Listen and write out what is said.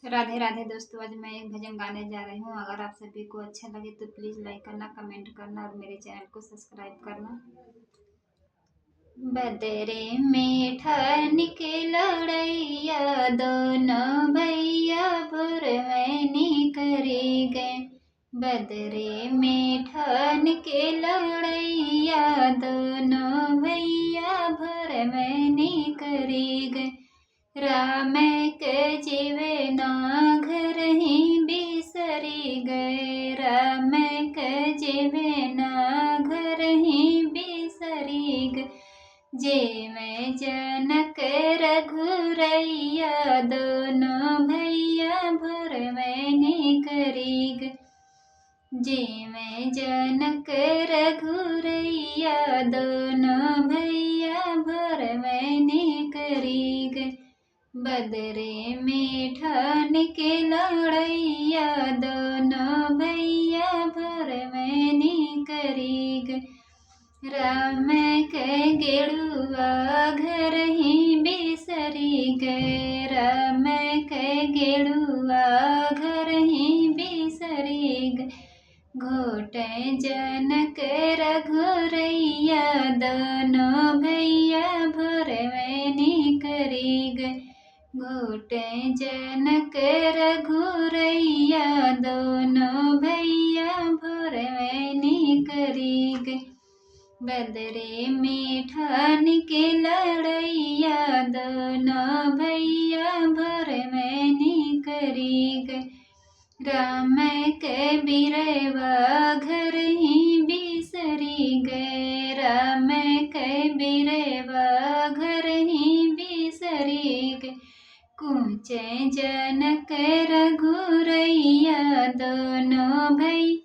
राधे राधे दोस्तों। आज मैं एक भजन गाने जा रही हूँ। अगर आप सभी को अच्छा लगे तो प्लीज़ लाइक करना, कमेंट करना और मेरे चैनल को सब्सक्राइब करना। बदरे में ठन के लड़ैया, दोनों भैया भुरवैनी करी गए। बदरे में ठन के लड़ैया, दोनों भैया भुरवैनी करी गए। राम के जीवे ना घर ही बिसरी गए। राम के जीवे ना घर ही बिसरी गए। जे मैं जनक रघुरैया, दोनों भैया भुरवैनी करी गए। जे मैं जनक रघुरैया, दोनों भैया भुरवैनी करी गए। बदरे में ठान के लड़ैया, दोनों भैया भुरवैनी करी गए। राम के गेड़ुआ घर ही बिसरी गए। राम के गेड़ुआ घर ही बिसरी गए। घोटे जनक रघुरैया, दोनों भैया भुरवैनी करी गए। घोटे जनक रघुरैया, दोनों भैया भुरवैनी करी गए। बदरे में ठान के लड़ैया, दोनों भैया भुरवैनी करी गए। राम के बिरवा घर ही बिसरी गए। राम के बिरवा घर ही बिसरी गए। कूचे जनक रघुरैया, दोनों भैया